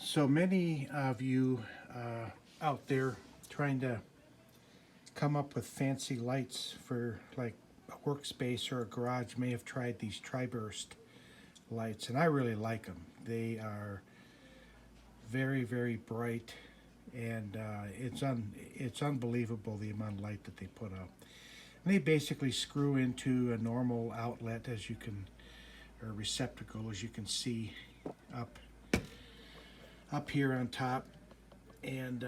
So many of you out there trying to come up with fancy lights for like a workspace or a garage may have tried these Triburst lights, and I really like them. They are very, very bright, and it's unbelievable the amount of light that they put out. And they basically screw into a normal outlet, as you can, or receptacle, as you can see up here on top, and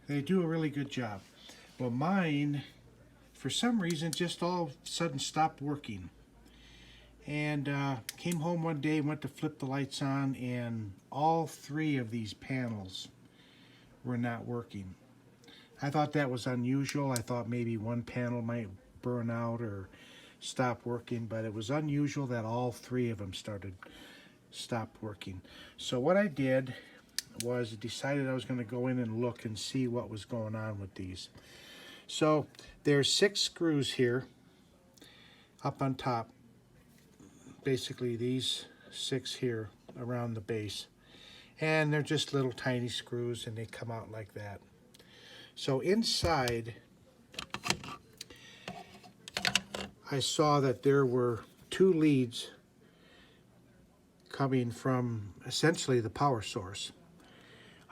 they do a really good job. Well, mine, for some reason, just all of a sudden stopped working. And came home one day, went to flip the lights on, and all three of these panels were not working. I thought that was unusual. I thought maybe one panel might burn out or stop working, but it was unusual that all three of them stopped working. So what I did was decided I was going to go in and look and see what was going on with these. So there's 6 screws here up on top. Basically these 6 here around the base, and they're just little tiny screws, and they come out like that. So inside I saw that there were 2 leads coming from essentially the power source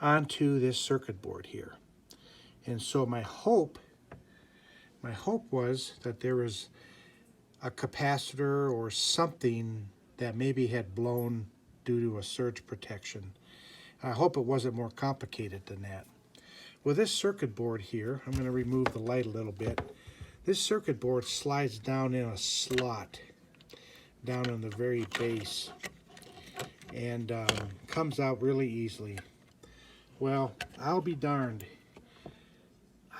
onto this circuit board here. And so my hope was that there was a capacitor or something that maybe had blown due to a surge protection. I hope it wasn't more complicated than that. With this circuit board here, I'm going to remove the light a little bit. This circuit board slides down in a slot down on the very base, and comes out really easily. Well, I'll be darned.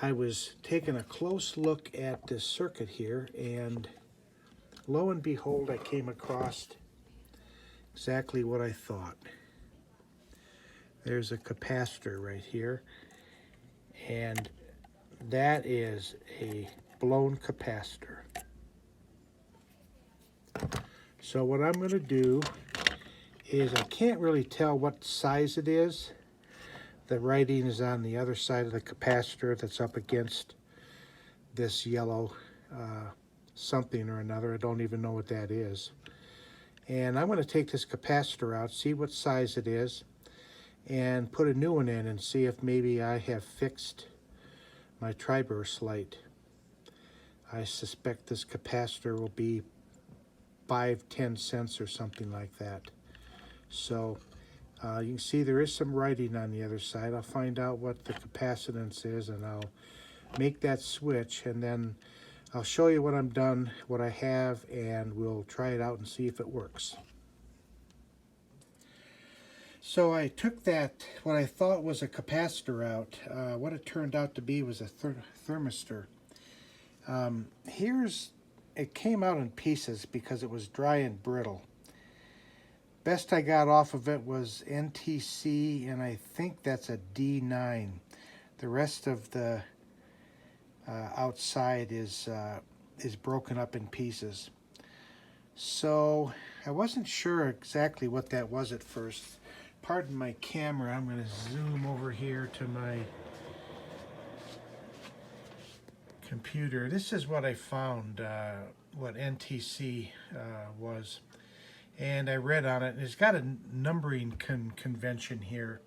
I was taking a close look at this circuit here, and lo and behold, I came across exactly what I thought. There's a capacitor right here, and that is a blown capacitor. So what I'm going to do is, I can't really tell what size it is. The writing is on the other side of the capacitor that's up against this yellow something or another. I don't even know what that is. And I'm going to take this capacitor out, see what size it is, and put a new one in and see if maybe I have fixed my Triburst light. I suspect this capacitor will be 5-10 cents or something like that. So you can see there is some writing on the other side. I'll find out what the capacitance is, and I'll make that switch, and then I'll show you what I'm done, what I have, and we'll try it out and see if it works. So I took that, what I thought was a capacitor out. What it turned out to be was a thermistor. It came out in pieces because it was dry and brittle. Best I got off of it was NTC, and I think that's a D9. The rest of the outside is broken up in pieces. So I wasn't sure exactly what that was at first. Pardon my camera, I'm going to zoom over here to my computer. This is what I found, what NTC was. And I read on it, and it's got a numbering convention here.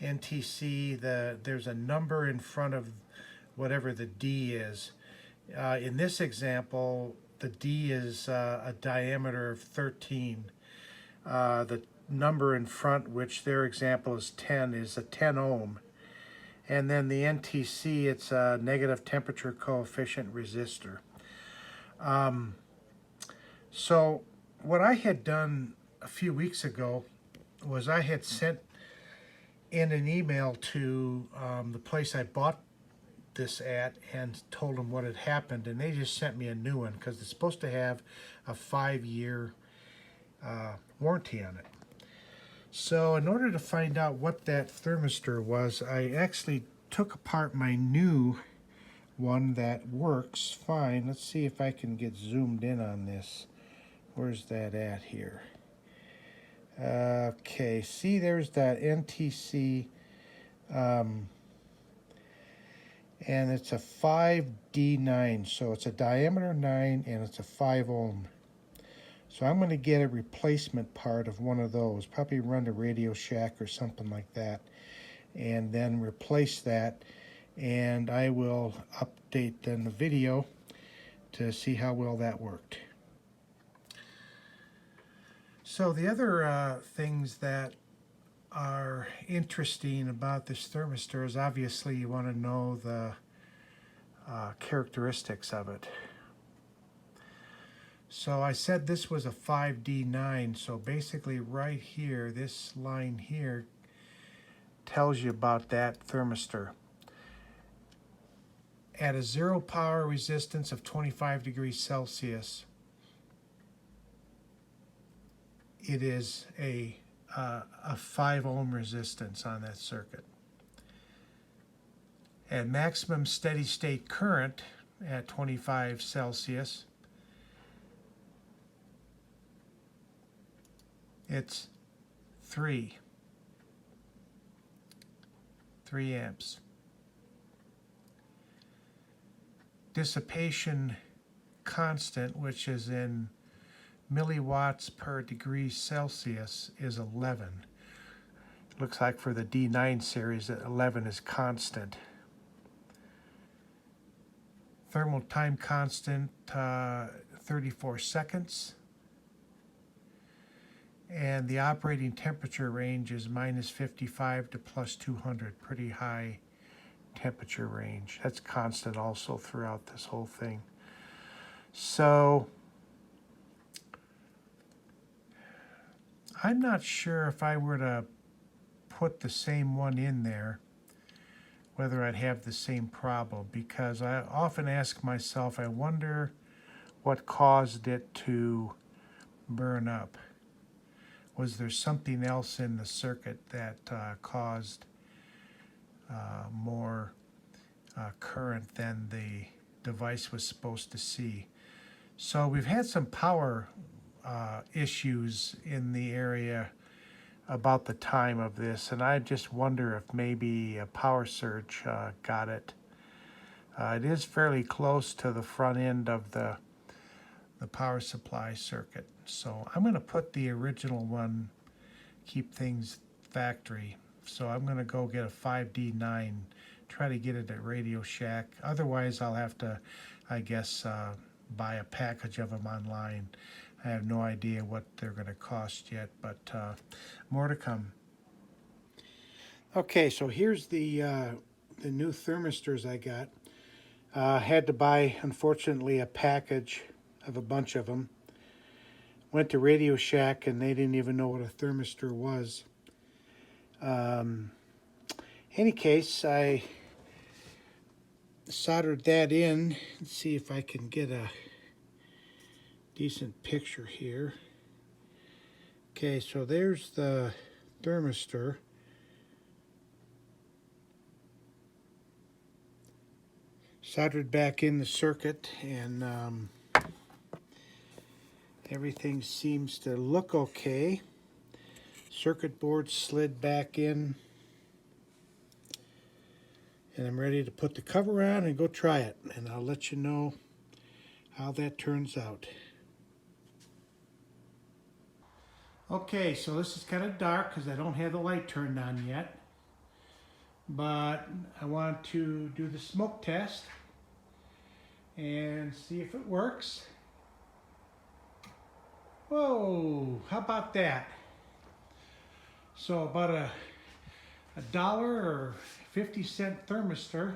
NTC, there's a number in front of whatever the D is. In this example, the D is a diameter of 13. The number in front, which their example is 10, is a 10 ohm. And then the NTC, it's a negative temperature coefficient resistor. So what I had done a few weeks ago was I had sent in an email to the place I bought this at and told them what had happened, and they just sent me a new one because it's supposed to have a 5-year warranty on it. So in order to find out what that thermistor was, I actually took apart my new one that works fine. Let's see if I can get zoomed in on this. Where's that at here? Okay, see, there's that NTC, and it's a 5D9, so it's a diameter 9 and it's a 5 ohm. So I'm going to get a replacement part of one of those, probably run to Radio Shack or something like that, and then replace that, and I will update then the video to see how well that worked. So the other things that are interesting about this thermistor is obviously you want to know the characteristics of it. So I said this was a 5D9, so basically right here, this line here tells you about that thermistor. At a 0 power resistance of 25 degrees Celsius, it is a 5 ohm resistance on that circuit. At maximum steady state current at 25 Celsius, it's 3 amps. Dissipation constant, which is in milliwatts per degree Celsius, is 11. It looks like for the D9 series that 11 is constant. Thermal time constant, 34 seconds. And the operating temperature range is -55 to +200, pretty high temperature range. That's constant also throughout this whole thing. So I'm not sure if I were to put the same one in there, whether I'd have the same problem, because I often ask myself, I wonder what caused it to burn up. Was there something else in the circuit that caused more current than the device was supposed to see? So we've had some power issues in the area about the time of this, and I just wonder if maybe a power surge got it. It is fairly close to the front end of the power supply circuit. So I'm going to put the original one, keep things factory. So I'm going to go get a 5D9, try to get it at Radio Shack. Otherwise, I'll have to, I guess, buy a package of them online. I have no idea what they're going to cost yet, but more to come. Okay, so here's the new thermistors I got. Had to buy, unfortunately, a package of a bunch of them. Went to Radio Shack and they didn't even know what a thermistor was. Any case, I soldered that in. Let's see if I can get a decent picture here. Okay, so there's the thermistor. Soldered back in the circuit, and everything seems to look okay. Circuit board slid back in, and I'm ready to put the cover on and go try it, and I'll let you know how that turns out. Okay, so this is kind of dark because I don't have the light turned on yet, but I want to do the smoke test and see if it works. Whoa, how about that? So about a $1 or 50-cent thermistor,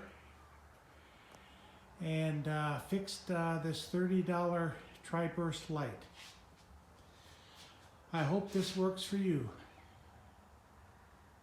and fixed this $30 Triburst light. I hope this works for you.